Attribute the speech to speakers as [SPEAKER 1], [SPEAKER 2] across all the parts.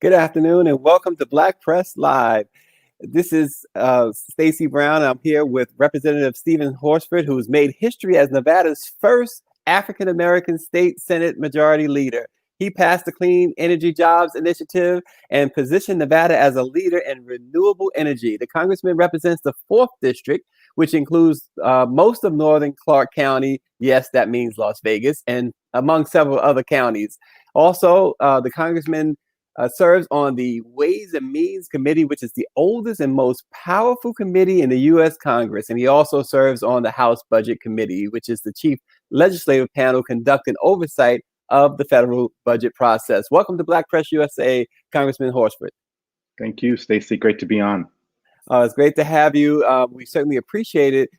[SPEAKER 1] Good afternoon and welcome to Black Press Live. This is Stacy Brown. I'm here with Representative Stephen Horsford, who's made history as Nevada's first African American state Senate majority leader. He passed the Clean Energy Jobs Initiative and positioned Nevada as a leader in renewable energy. The congressman represents the 4th district, which includes most of northern Clark County. Yes, that means Las Vegas, and among several other counties. Also, the congressman serves on the Ways and Means Committee, which is the oldest and most powerful committee in the U.S. Congress. And he also serves on the House Budget Committee, which is the chief legislative panel conducting oversight of the federal budget process. Welcome to Black Press USA, Congressman Horsford.
[SPEAKER 2] Thank you, Stacy. Great to be on.
[SPEAKER 1] It's great to have you. We certainly appreciate it.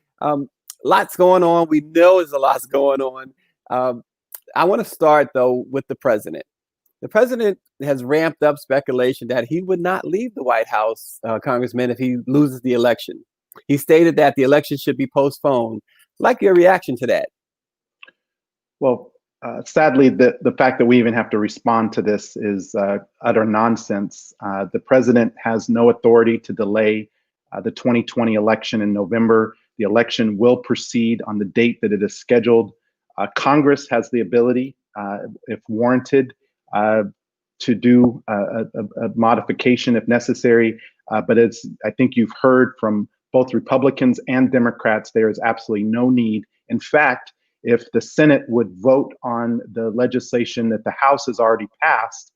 [SPEAKER 1] Lots going on. We know there's a lot going on. I want to start, though, with the president. The president has ramped up speculation that he would not leave the White House, Congressman, if he loses the election. He stated that the election should be postponed. I'd like your reaction to that.
[SPEAKER 2] Well, sadly, the fact that we even have to respond to this is utter nonsense. The president has no authority to delay the 2020 election in November. The election will proceed on the date that it is scheduled. Congress has the ability, if warranted, to do a modification if necessary. But as I think you've heard from both Republicans and Democrats, there is absolutely no need. In fact, if the Senate would vote on the legislation that the House has already passed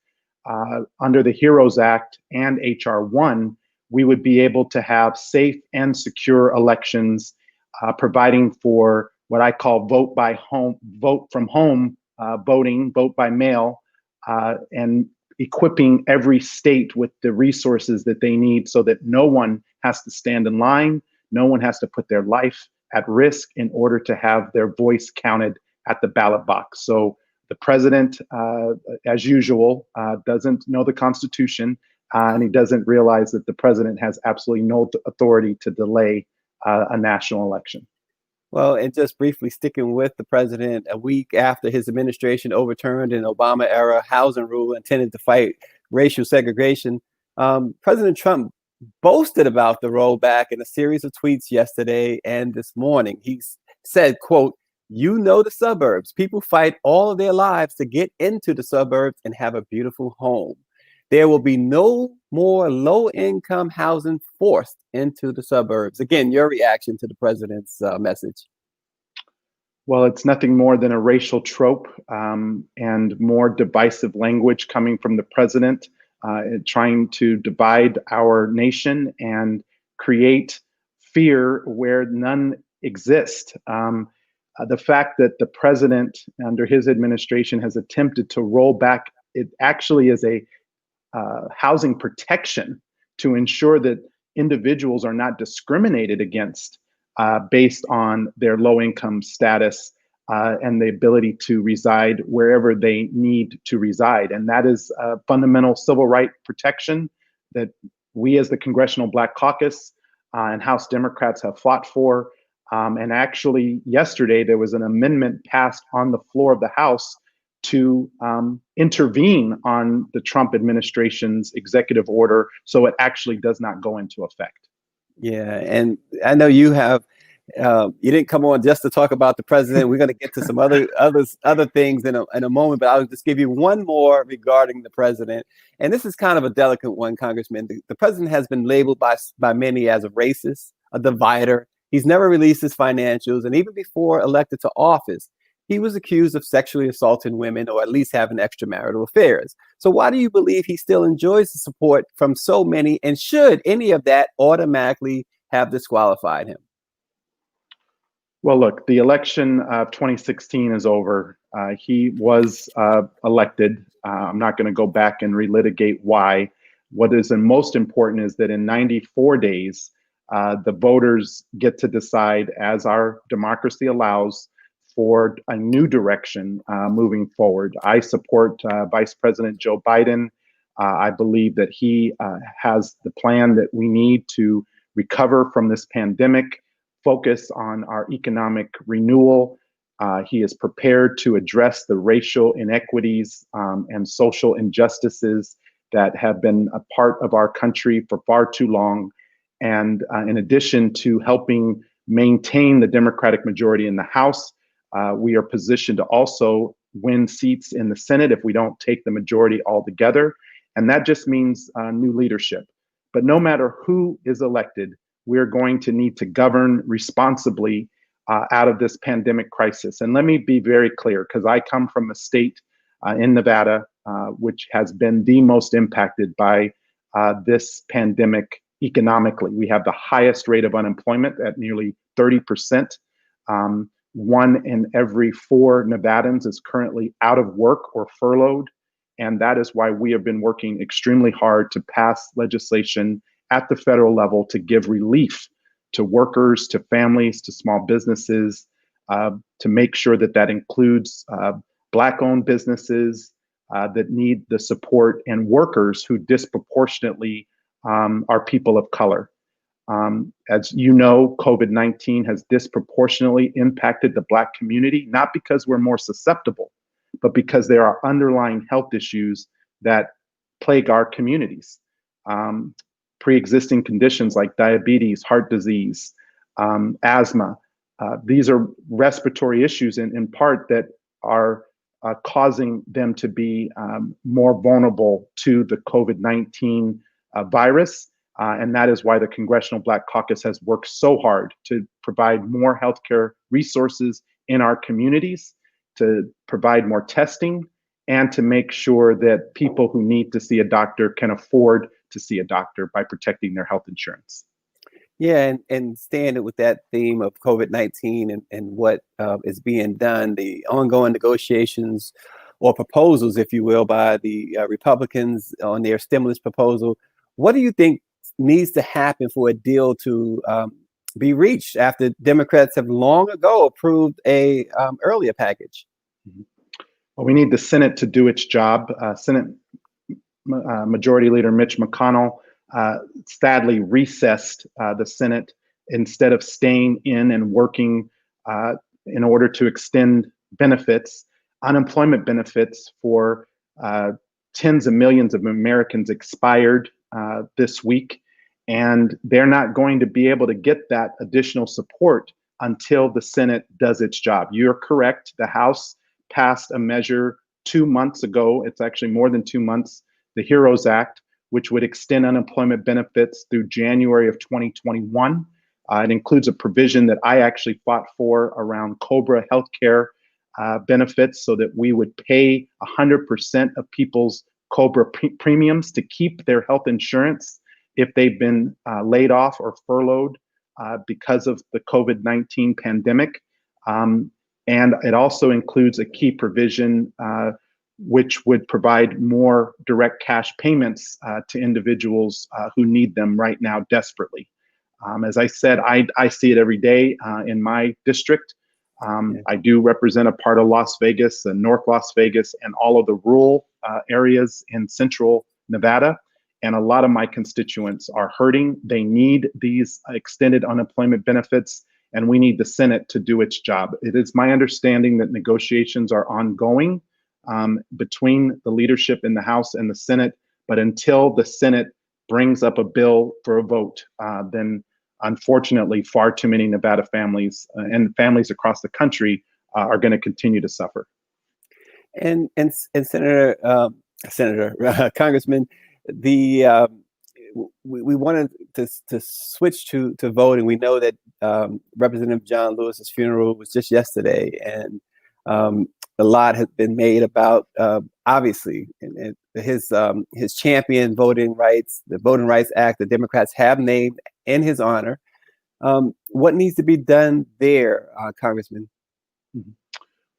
[SPEAKER 2] under the HEROES Act and H.R. 1, we would be able to have safe and secure elections, providing for what I call vote from home voting, vote by mail, and equipping every state with the resources that they need so that no one has to stand in line, no one has to put their life at risk in order to have their voice counted at the ballot box. So the president, as usual, doesn't know the Constitution, and he doesn't realize that the president has absolutely no authority to delay a national election.
[SPEAKER 1] Well, and just briefly sticking with the president, a week after his administration overturned an Obama-era housing rule intended to fight racial segregation, President Trump boasted about the rollback in a series of tweets yesterday and this morning. He said, quote, "You know the suburbs. People fight all of their lives to get into the suburbs and have a beautiful home. There will be no more low-income housing forced into the suburbs." Again, your reaction to the president's message?
[SPEAKER 2] Well, it's nothing more than a racial trope and more divisive language coming from the president, trying to divide our nation and create fear where none exist. The fact that the president, under his administration, has attempted to roll back, it actually is a housing protection to ensure that individuals are not discriminated against based on their low income status and the ability to reside wherever they need to reside. And that is a fundamental civil right protection that we as the Congressional Black Caucus and House Democrats have fought for. And actually, yesterday, there was an amendment passed on the floor of the House to intervene on the Trump administration's executive order so it actually does not go into effect.
[SPEAKER 1] Yeah, and I know you have, you didn't come on just to talk about the president. We're going to get to some other things in a moment, but I'll just give you one more regarding the president. And this is kind of a delicate one, Congressman. The president has been labeled by many as a racist, a divider. He's never released his financials, and even before elected to office, he was accused of sexually assaulting women or at least having extramarital affairs. So why do you believe he still enjoys the support from so many? And should any of that automatically have disqualified him?
[SPEAKER 2] Well, look, the election of 2016 is over. He was elected. I'm not going to go back and relitigate why. What is most important is that in 94 days, the voters get to decide, as our democracy allows, for a new direction moving forward. I support Vice President Joe Biden. I believe that he has the plan that we need to recover from this pandemic, focus on our economic renewal. He is prepared to address the racial inequities and social injustices that have been a part of our country for far too long. And in addition to helping maintain the Democratic majority in the House, we are positioned to also win seats in the Senate if we don't take the majority altogether. And that just means new leadership. But no matter who is elected, we're going to need to govern responsibly out of this pandemic crisis. And let me be very clear, because I come from a state in Nevada, which has been the most impacted by this pandemic economically. We have the highest rate of unemployment at nearly 30%. 1 in every 4 Nevadans is currently out of work or furloughed. And that is why we have been working extremely hard to pass legislation at the federal level to give relief to workers, to families, to small businesses, to make sure that that includes Black-owned businesses that need the support, and workers who disproportionately are people of color. As you know, COVID-19 has disproportionately impacted the Black community, not because we're more susceptible, but because there are underlying health issues that plague our communities. Pre-existing conditions like diabetes, heart disease, asthma. These are respiratory issues in part that are causing them to be more vulnerable to the COVID-19 virus. And that is why the Congressional Black Caucus has worked so hard to provide more healthcare resources in our communities, to provide more testing, and to make sure that people who need to see a doctor can afford to see a doctor by protecting their health insurance.
[SPEAKER 1] Yeah, and staying with that theme of COVID-19 and what is being done, the ongoing negotiations or proposals, if you will, by the Republicans on their stimulus proposal. What do you think needs to happen for a deal to be reached after Democrats have long ago approved a earlier package?
[SPEAKER 2] Well, we need the Senate to do its job. Senate Majority Leader Mitch McConnell sadly recessed the Senate instead of staying in and working in order to extend benefits. Unemployment benefits for tens of millions of Americans expired this week, and they're not going to be able to get that additional support until the Senate does its job. You're correct. The House passed a measure 2 months ago. It's actually more than 2 months, the HEROES Act, which would extend unemployment benefits through January of 2021. It includes a provision that I actually fought for around COBRA healthcare benefits, so that we would pay 100% of people's COBRA premiums to keep their health insurance if they've been laid off or furloughed because of the COVID-19 pandemic. And it also includes a key provision which would provide more direct cash payments to individuals who need them right now desperately. As I said, I see it every day in my district. I do represent a part of Las Vegas and North Las Vegas and all of the rural areas in central Nevada. And a lot of my constituents are hurting. They need these extended unemployment benefits, and we need the Senate to do its job. It is my understanding that negotiations are ongoing between the leadership in the House and the Senate. But until the Senate brings up a bill for a vote, then unfortunately, far too many Nevada families and families across the country are going to continue to suffer.
[SPEAKER 1] And Congressman, the we wanted to switch to voting. We know that Representative John Lewis's funeral was just yesterday, and a lot has been made about obviously his champion voting rights, the Voting Rights Act. The Democrats have named in his honor. What needs to be done there, Congressman?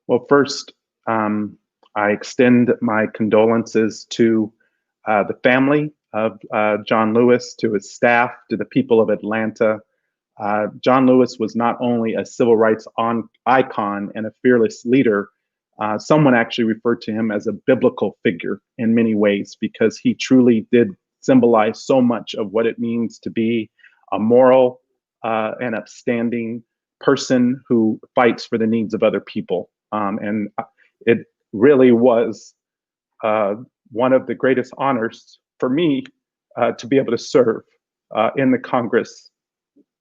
[SPEAKER 2] Well, first, I extend my condolences to the family of John Lewis, to his staff, to the people of Atlanta. John Lewis was not only a civil rights icon and a fearless leader. Someone actually referred to him as a biblical figure in many ways, because he truly did symbolize so much of what it means to be a moral and upstanding person who fights for the needs of other people. And it really was one of the greatest honors for me to be able to serve in the Congress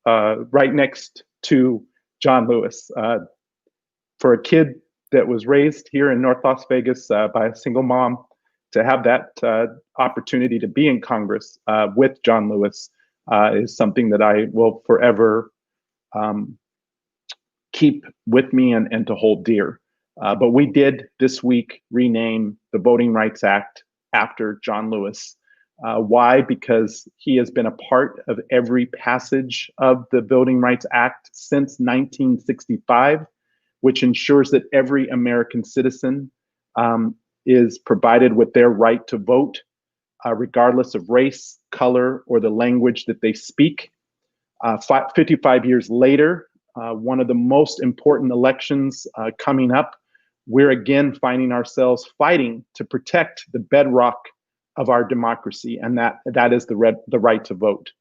[SPEAKER 2] right next to John Lewis. For a kid that was raised here in North Las Vegas by a single mom, to have that opportunity to be in Congress with John Lewis is something that I will forever keep with me and to hold dear. But we did this week rename the Voting Rights Act after John Lewis. Why? Because he has been a part of every passage of the Voting Rights Act since 1965, which ensures that every American citizen is provided with their right to vote, regardless of race, color, or the language that they speak. 55 years later, one of the most important elections coming up, we're again finding ourselves fighting to protect the bedrock of our democracy, and that is the right to vote.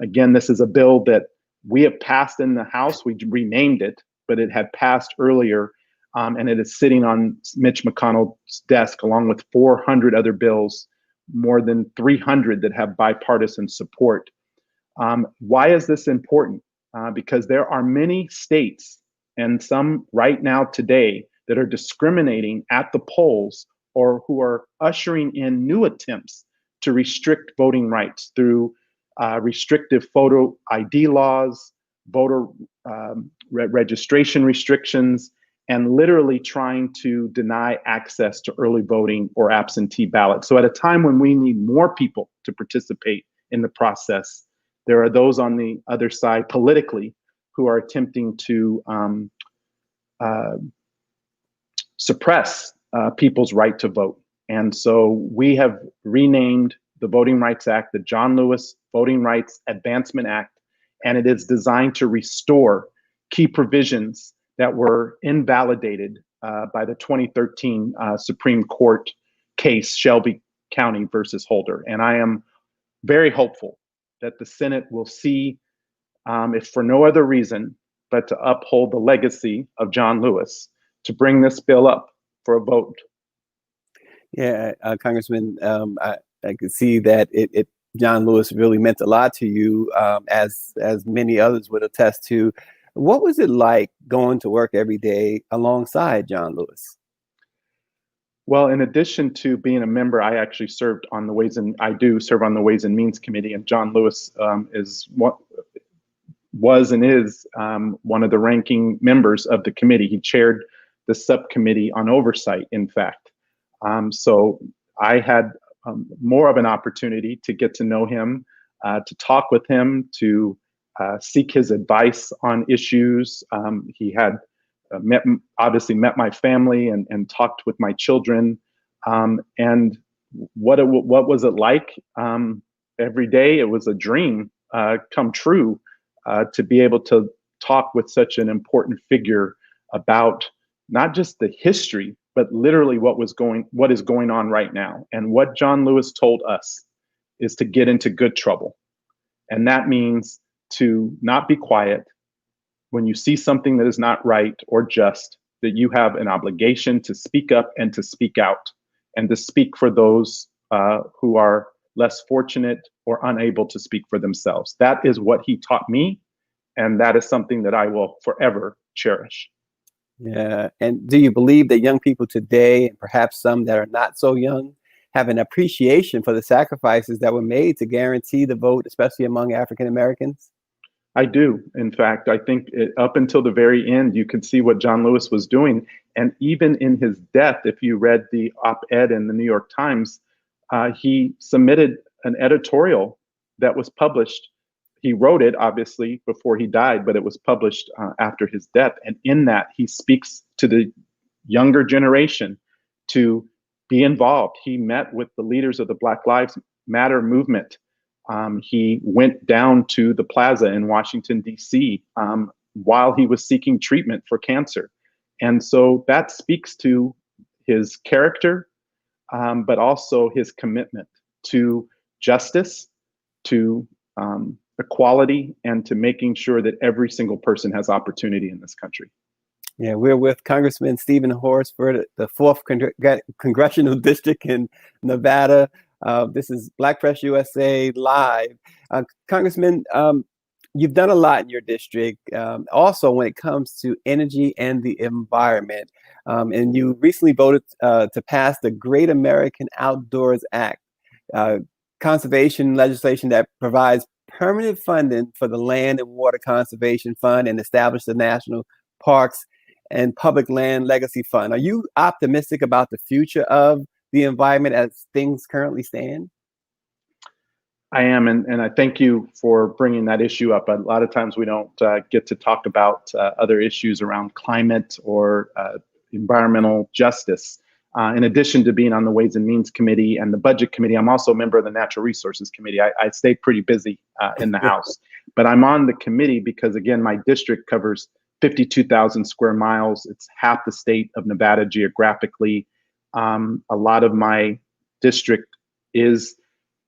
[SPEAKER 2] Again, this is a bill that we have passed in the House. We renamed it, but it had passed earlier, and it is sitting on Mitch McConnell's desk along with 400 other bills, more than 300 that have bipartisan support. Why is this important? Because there are many states, and some right now today, that are discriminating at the polls or who are ushering in new attempts to restrict voting rights through restrictive photo ID laws, voter registration restrictions, and literally trying to deny access to early voting or absentee ballots. So at a time when we need more people to participate in the process, there are those on the other side politically who are attempting to suppress people's right to vote. And so we have renamed the Voting Rights Act the John Lewis Voting Rights Advancement Act, and it is designed to restore key provisions that were invalidated by the 2013 Supreme Court case, Shelby County versus Holder. And I am very hopeful that the Senate will see, if for no other reason, but to uphold the legacy of John Lewis, to bring this bill up for a vote.
[SPEAKER 1] Yeah, Congressman, I could see that John Lewis really meant a lot to you, as many others would attest to. What was it like going to work every day alongside John Lewis?
[SPEAKER 2] Well, in addition to being a member, I actually served on the Ways and Means Committee, and John Lewis was and is one of the ranking members of the committee. He chaired the subcommittee on oversight, in fact. So I had more of an opportunity to get to know him, to talk with him, to seek his advice on issues. He had obviously met my family and talked with my children. And what was it like? Every day it was a dream come true to be able to talk with such an important figure about not just the history, but literally what is going on right now. And what John Lewis told us is to get into good trouble. And that means to not be quiet when you see something that is not right or just, that you have an obligation to speak up and to speak out, and to speak for those who are less fortunate or unable to speak for themselves. That is what he taught me, and that is something that I will forever cherish.
[SPEAKER 1] Yeah. And do you believe that young people today, and perhaps some that are not so young, have an appreciation for the sacrifices that were made to guarantee the vote, especially among African Americans?
[SPEAKER 2] I do. In fact, I think up until the very end, you could see what John Lewis was doing. And even in his death, if you read the op-ed in the New York Times, he submitted an editorial that was published. He wrote it, obviously, before he died, but it was published after his death. And in that, he speaks to the younger generation to be involved. He met with the leaders of the Black Lives Matter movement. He went down to the plaza in Washington, D.C. While he was seeking treatment for cancer. And so that speaks to his character, but also his commitment to justice, to equality, and to making sure that every single person has opportunity in this country.
[SPEAKER 1] Yeah, we're with Congressman Stephen Horsford, the 4th Congressional District in Nevada. This is Black Press USA Live. Congressman, you've done a lot in your district, also when it comes to energy and the environment. And you recently voted to pass the Great American Outdoors Act, uh, conservation legislation that provides permanent funding for the Land and Water Conservation Fund and established the National Parks and Public Land Legacy Fund. Are you optimistic about the future of the environment as things currently stand?
[SPEAKER 2] I am, and I thank you for bringing that issue up. A lot of times we don't get to talk about other issues around climate or environmental justice. In addition to being on the Ways and Means Committee and the Budget Committee, I'm also a member of the Natural Resources Committee. I stay pretty busy in the House, but I'm on the committee because, again, my district covers 52,000 square miles. It's half the state of Nevada geographically. A lot of my district is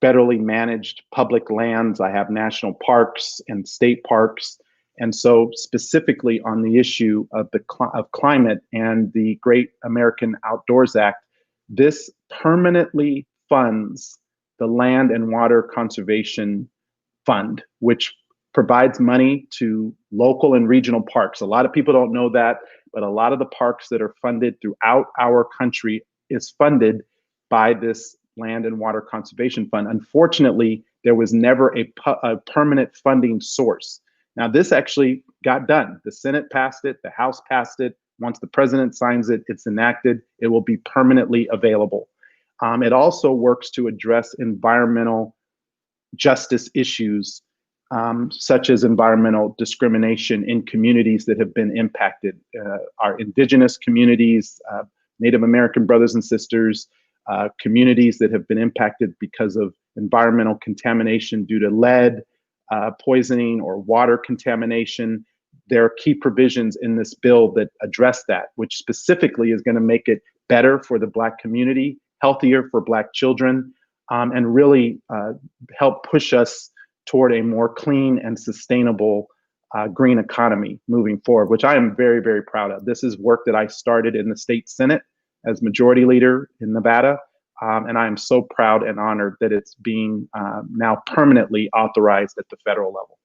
[SPEAKER 2] federally managed public lands. I have national parks and state parks. And so specifically on the issue of of climate and the Great American Outdoors Act, this permanently funds the Land and Water Conservation Fund, which provides money to local and regional parks. A lot of people don't know that, but a lot of the parks that are funded throughout our country is funded by this Land and Water Conservation Fund. Unfortunately, there was never a permanent funding source. Now, this actually got done. The Senate passed it, the House passed it. Once the president signs it, it's enacted. It will be permanently available. It also works to address environmental justice issues, such as environmental discrimination in communities that have been impacted. Our indigenous communities, Native American brothers and sisters, communities that have been impacted because of environmental contamination due to lead, poisoning, or water contamination. There are key provisions in this bill that address that, which specifically is going to make it better for the Black community, healthier for Black children, and really help push us toward a more clean and sustainable green economy moving forward, which I am very, very proud of. This is work that I started in the state Senate as majority leader in Nevada. And I am so proud and honored that it's being now permanently authorized at the federal level.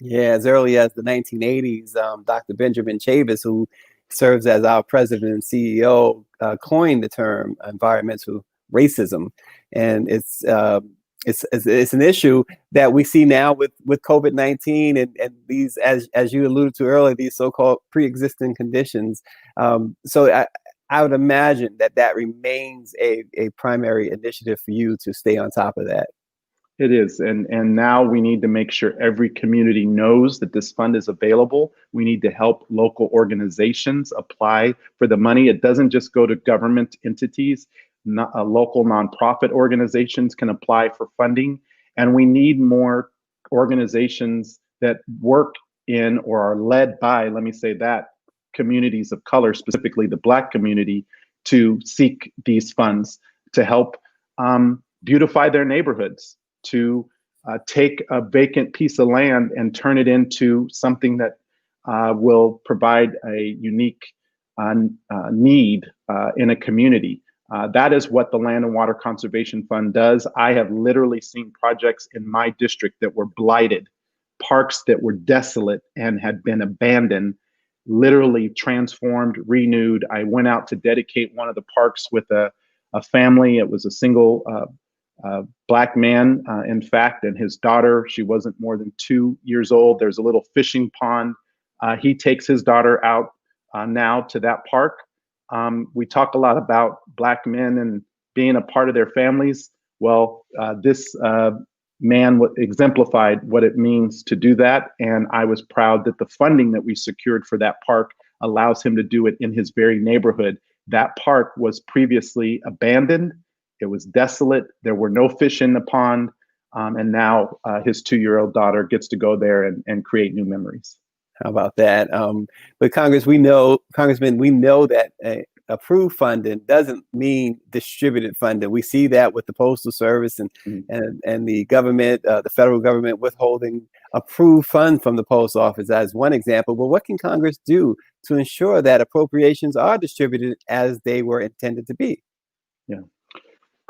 [SPEAKER 1] Yeah, as early as the 1980s, Dr. Benjamin Chavis, who serves as our president and CEO, coined the term environmental racism. And it's an issue that we see now with COVID-19 and these, as you alluded to earlier, these so-called pre-existing conditions. So I would imagine that remains a primary initiative for you to stay on top of that.
[SPEAKER 2] It is. And now we need to make sure every community knows that this fund is available. We need to help local organizations apply for the money. It doesn't just go to government entities. Local nonprofit organizations can apply for funding. And we need more organizations that work in or are led by, let me say that, communities of color, specifically the Black community, to seek these funds to help beautify their neighborhoods, to take a vacant piece of land and turn it into something that will provide a unique need in a community. That is what the Land and Water Conservation Fund does. I have literally seen projects in my district that were blighted, parks that were desolate and had been abandoned, literally transformed, renewed. I went out to dedicate one of the parks with a family. It was a single Black man, in fact, and his daughter. She wasn't more than 2 years old. There's a little fishing pond. He takes his daughter out now to that park. We talk a lot about Black men and being a part of their families. Well, this man exemplified what it means to do that. And I was proud that the funding that we secured for that park allows him to do it in his very neighborhood. That park was previously abandoned. It was desolate. There were no fish in the pond. And now his 2-year-old daughter gets to go there and create new memories.
[SPEAKER 1] How about that? But Congressman, we know that approved funding doesn't mean distributed funding. We see that with the Postal Service and the government, the federal government withholding approved funds from the post office as one example. But what can Congress do to ensure that appropriations are distributed as they were intended to be?
[SPEAKER 2] Yeah.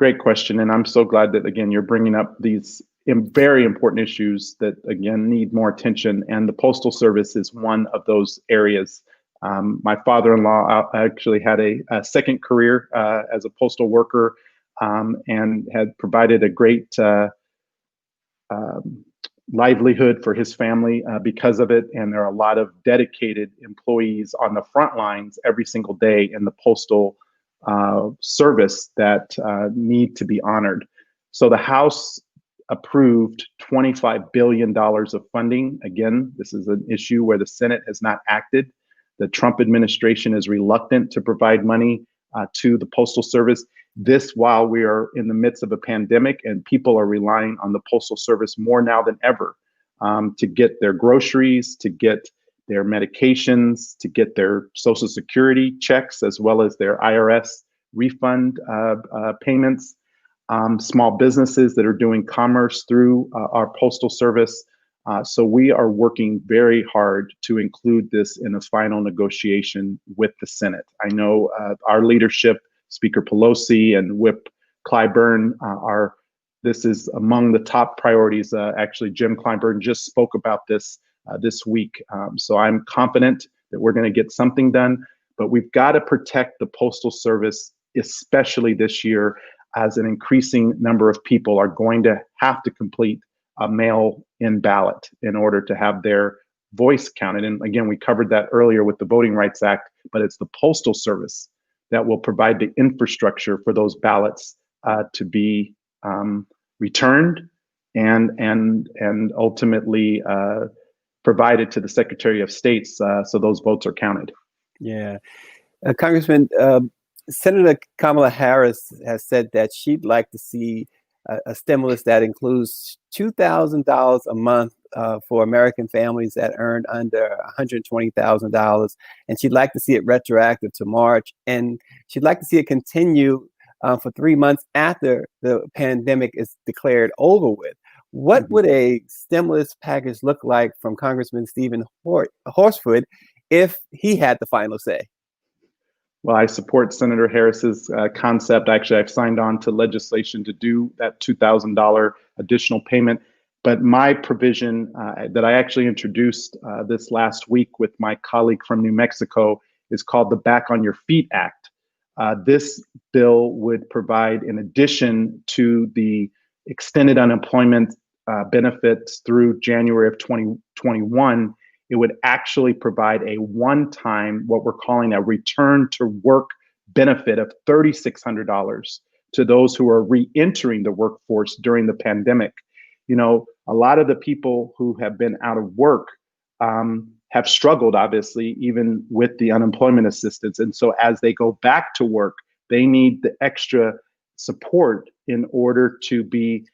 [SPEAKER 2] Great question. And I'm so glad that, again, you're bringing up these very important issues that, again, need more attention. And the Postal Service is one of those areas. My father-in-law actually had a second career as a postal worker and had provided a great livelihood for his family because of it. And there are a lot of dedicated employees on the front lines every single day in the postal service that need to be honored. So the House approved $25 billion of funding. Again, this is an issue where the Senate has not acted. The Trump administration is reluctant to provide money to the Postal Service. This while we are in the midst of a pandemic and people are relying on the Postal Service more now than ever to get their groceries, to get their medications, to get their Social Security checks, as well as their IRS refund payments. Small businesses that are doing commerce through our Postal Service. So we are working very hard to include this in a final negotiation with the Senate. I know our leadership, Speaker Pelosi and Whip Clyburn, this is among the top priorities. Actually, Jim Clyburn just spoke about this this week. So I'm confident that we're going to get something done, but we've got to protect the Postal Service, especially this year, as an increasing number of people are going to have to complete a mail-in ballot in order to have their voice counted. And again, we covered that earlier with the Voting Rights Act, but it's the Postal Service that will provide the infrastructure for those ballots to be returned and ultimately provided to the Secretary of State so those votes are counted.
[SPEAKER 1] Yeah. Congressman, Senator Kamala Harris has said that she'd like to see a stimulus that includes $2,000 a month for American families that earn under $120,000. And she'd like to see it retroactive to March. And she'd like to see it continue for 3 months after the pandemic is declared over with. What would a stimulus package look like from Congressman Stephen Horsford if he had the final say?
[SPEAKER 2] Well, I support Senator Harris's concept. Actually, I've signed on to legislation to do that $2,000 additional payment. But my provision that I actually introduced this last week with my colleague from New Mexico is called the Back on Your Feet Act. This bill would provide, in addition to the extended unemployment benefits through January of 2021, it would actually provide a one-time, what we're calling a return to work benefit of $3,600 to those who are re-entering the workforce during the pandemic. You know, a lot of the people who have been out of work have struggled, obviously, even with the unemployment assistance. And so as they go back to work, they need the extra support in order to be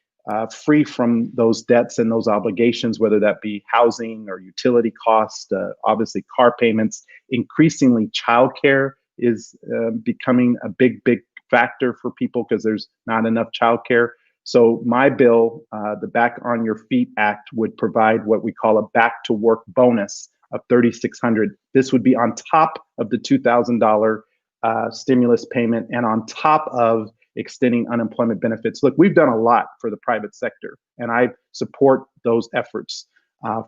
[SPEAKER 2] free from those debts and those obligations, whether that be housing or utility costs, obviously car payments. Increasingly, childcare is becoming a big factor for people because there's not enough childcare. So my bill, the Back on Your Feet Act, would provide what we call a back to work bonus of $3,600. This would be on top of the $2,000 stimulus payment and on top of extending unemployment benefits. Look, we've done a lot for the private sector, and I support those efforts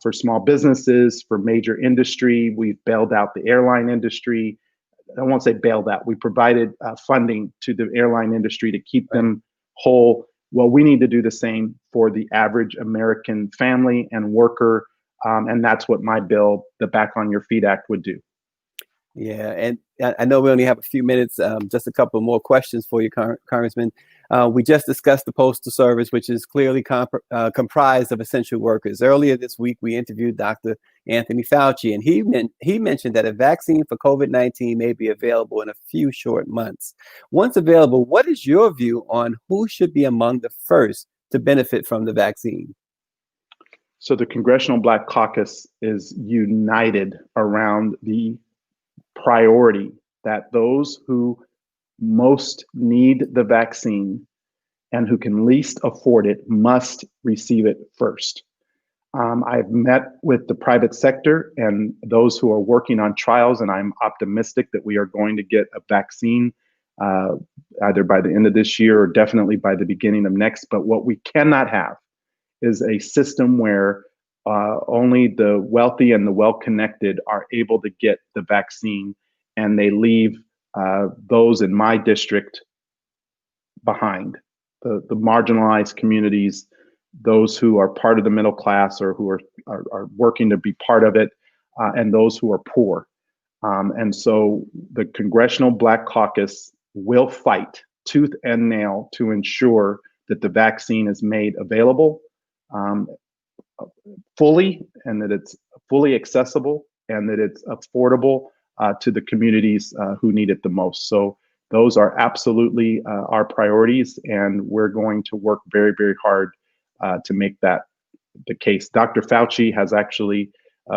[SPEAKER 2] for small businesses, for major industry. We've bailed out the airline industry. I won't say bailed out. We provided funding to the airline industry to keep them whole. Well, we need to do the same for the average American family and worker, and that's what my bill, the Back on Your Feet Act, would do.
[SPEAKER 1] Yeah, and I know we only have a few minutes, just a couple more questions for you, Congressman. We just discussed the Postal Service, which is clearly comprised of essential workers. Earlier this week, we interviewed Dr. Anthony Fauci, and he mentioned that a vaccine for COVID-19 may be available in a few short months. Once available, what is your view on who should be among the first to benefit from the vaccine?
[SPEAKER 2] So the Congressional Black Caucus is united around the priority that those who most need the vaccine and who can least afford it must receive it first. I've met with the private sector and those who are working on trials, and I'm optimistic that we are going to get a vaccine either by the end of this year or definitely by the beginning of next. But what we cannot have is a system where only the wealthy and the well-connected are able to get the vaccine, and they leave those in my district behind. The marginalized communities, those who are part of the middle class or who are working to be part of it, and those who are poor. And so the Congressional Black Caucus will fight tooth and nail to ensure that the vaccine is made available fully, and that it's fully accessible, and that it's affordable to the communities who need it the most. So those are absolutely our priorities, and we're going to work very, very hard to make that the case. Dr. Fauci has actually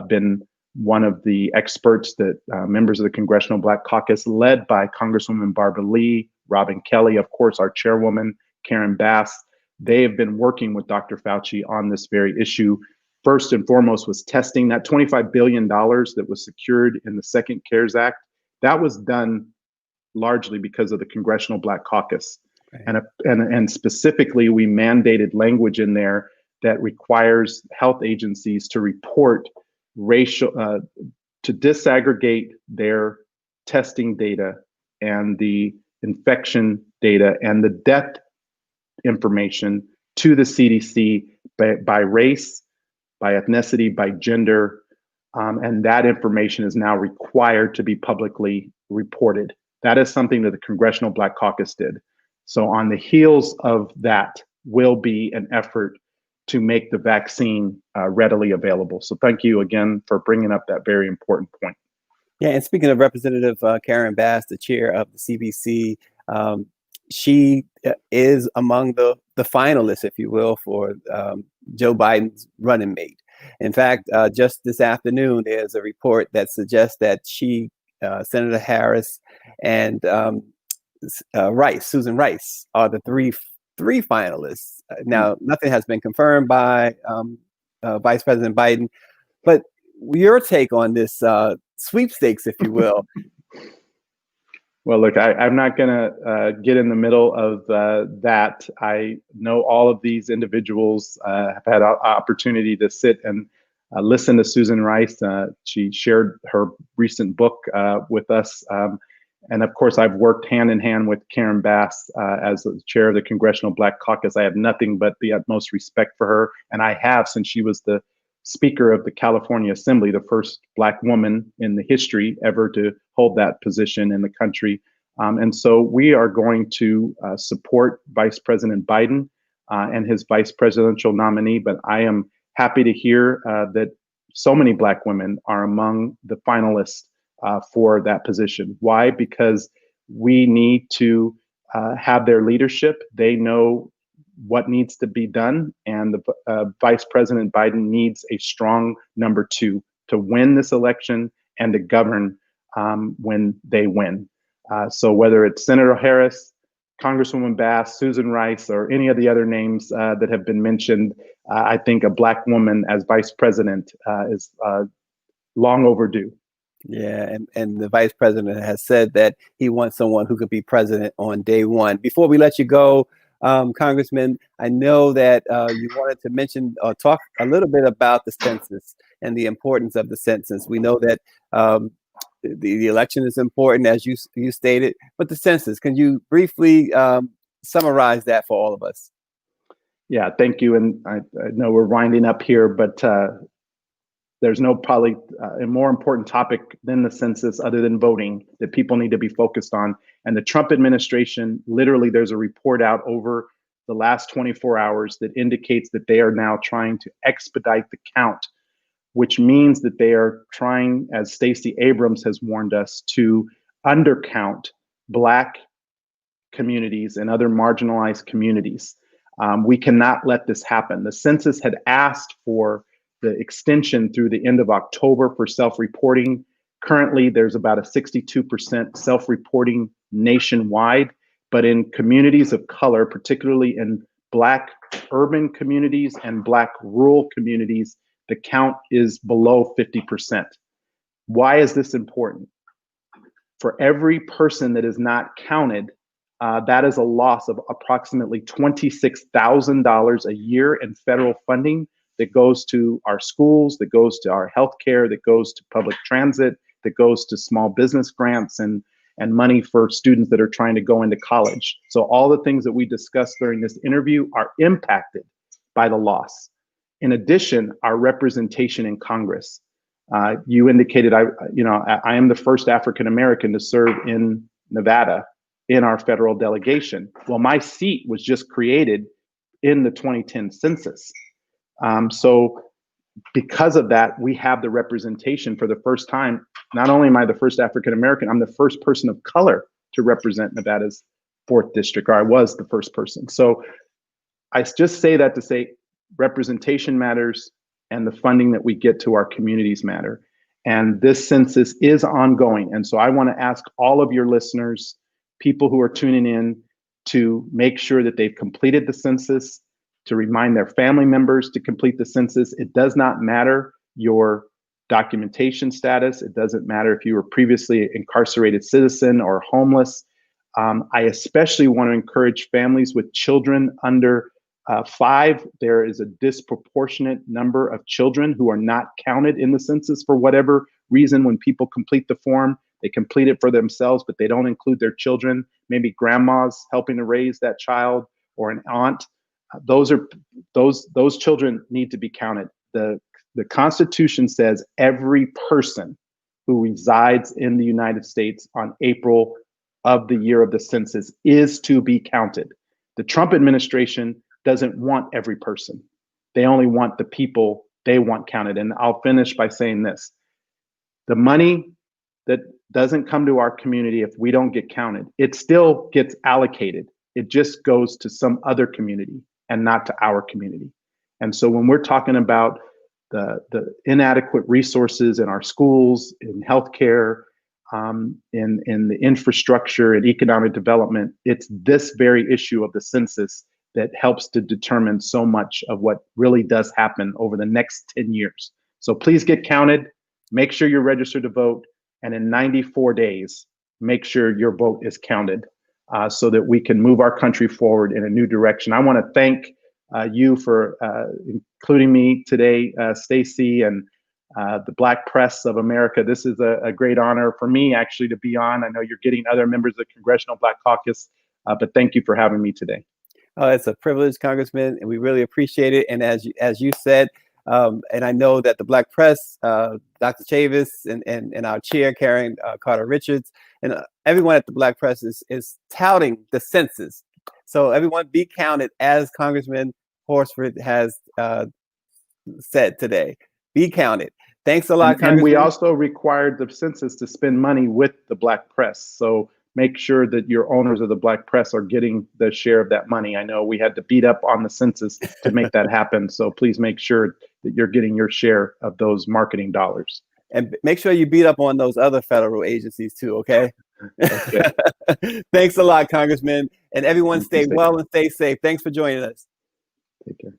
[SPEAKER 2] been one of the experts that members of the Congressional Black Caucus, led by Congresswoman Barbara Lee, Robin Kelly, of course, our chairwoman, Karen Bass. They have been working with Dr. Fauci on this very issue. First and foremost was testing. That $25 billion that was secured in the second CARES Act, that was done largely because of the Congressional Black Caucus. Right. And specifically, we mandated language in there that requires health agencies to report racial, to disaggregate their testing data and the infection data and the death information to the CDC by race, by ethnicity, by gender, and that information is now required to be publicly reported. That is something that the Congressional Black Caucus did. So on the heels of that will be an effort to make the vaccine readily available. So thank you again for bringing up that very important point.
[SPEAKER 1] Yeah, and speaking of Representative Karen Bass, the chair of the CBC, she is among the finalists, if you will, for Joe Biden's running mate. In fact, just this afternoon, there's a report that suggests that she, Senator Harris, and Susan Rice, are the three finalists. Now, nothing has been confirmed by Vice President Biden, but your take on this sweepstakes, if you will.
[SPEAKER 2] Well, look, I'm not going to get in the middle of that. I know all of these individuals. Have had an opportunity to sit and listen to Susan Rice. She shared her recent book with us. And of course, I've worked hand in hand with Karen Bass as the chair of the Congressional Black Caucus. I have nothing but the utmost respect for her. And I have since she was the Speaker of the California Assembly, the first Black woman in the history ever to hold that position in the country. And so we are going to support Vice President Biden and his vice presidential nominee. But I am happy to hear that so many Black women are among the finalists for that position. Why? Because we need to have their leadership. They know what needs to be done, and the Vice President Biden needs a strong number two to win this election and to govern when they win. So whether it's Senator Harris, Congresswoman Bass, Susan Rice, or any of the other names that have been mentioned, I think a Black woman as vice president is long overdue.
[SPEAKER 1] Yeah, and the vice president has said that he wants someone who could be president on day one. Before we let you go, Congressman, I know that you wanted to mention or talk a little bit about the census and the importance of the census. We know that the election is important, as you stated, but the census, can you briefly summarize that for all of us?
[SPEAKER 2] Yeah, thank you. And I know we're winding up here, but there's no probably a more important topic than the census other than voting that people need to be focused on. And the Trump administration, literally there's a report out over the last 24 hours that indicates that they are now trying to expedite the count, which means that they are trying, as Stacey Abrams has warned us, to undercount Black communities and other marginalized communities. We cannot let this happen. The census had asked for the extension through the end of October for self-reporting. Currently, there's about a 62% self-reporting nationwide, but in communities of color, particularly in Black urban communities and Black rural communities, the count is below 50%. Why is this important? For every person that is not counted, That is a loss of approximately $26,000 a year in federal funding that goes to our schools, that goes to our healthcare, that goes to public transit, that goes to small business grants and money for students that are trying to go into college. So all the things that we discussed during this interview are impacted by the loss. In addition, our representation in Congress. You indicated I am the first African American to serve in Nevada in our federal delegation. Well, my seat was just created in the 2010 census. So because of that, we have the representation for the first time. Not only am I the first African American, I'm the first person of color to represent Nevada's 4th district, or I was the first person. So I just say that to say representation matters and the funding that we get to our communities matter. And this census is ongoing. And so I want to ask all of your listeners, people who are tuning in, to make sure that they've completed the census, to remind their family members to complete the census. It does not matter your documentation status. It doesn't matter if you were previously incarcerated citizen or homeless. I especially want to encourage families with children under 5. There is a disproportionate number of children who are not counted in the census for whatever reason. When people complete the form, they complete it for themselves, but they don't include their children. Maybe grandma's helping to raise that child or an aunt. Those children need to be counted. The Constitution says every person who resides in the United States on April of the year of the census is to be counted. The Trump administration doesn't want every person. They only want the people they want counted. And I'll finish by saying this. The money that doesn't come to our community if we don't get counted, it still gets allocated. It just goes to some other community and not to our community. And so when we're talking about the inadequate resources in our schools, in healthcare, in the infrastructure and economic development, it's this very issue of the census that helps to determine so much of what really does happen over the next 10 years. So please get counted, make sure you're registered to vote, and in 94 days, make sure your vote is counted so that we can move our country forward in a new direction. I want to thank you for including me today, Stacy, and the Black Press of America. This is a great honor for me, actually, to be on. I know you're getting other members of the Congressional Black Caucus, but thank you for having me today.
[SPEAKER 1] Oh, it's a privilege, Congressman, and we really appreciate it. And as you said, and I know that the Black Press, Dr. Chavis, and our chair, Karen Carter Richards, and everyone at the Black Press is touting the census. So everyone be counted, as Congressman Horsford has said today. Be counted. Thanks a lot, Congressman.
[SPEAKER 2] And we also required the census to spend money with the Black Press. So make sure that your owners of the Black Press are getting the share of that money. I know we had to beat up on the census to make that happen. So please make sure that you're getting your share of those marketing dollars.
[SPEAKER 1] And make sure you beat up on those other federal agencies too, okay?
[SPEAKER 2] Okay.
[SPEAKER 1] Thanks a lot, Congressman. And everyone stay well and stay safe. Thanks for joining us.
[SPEAKER 2] Take care.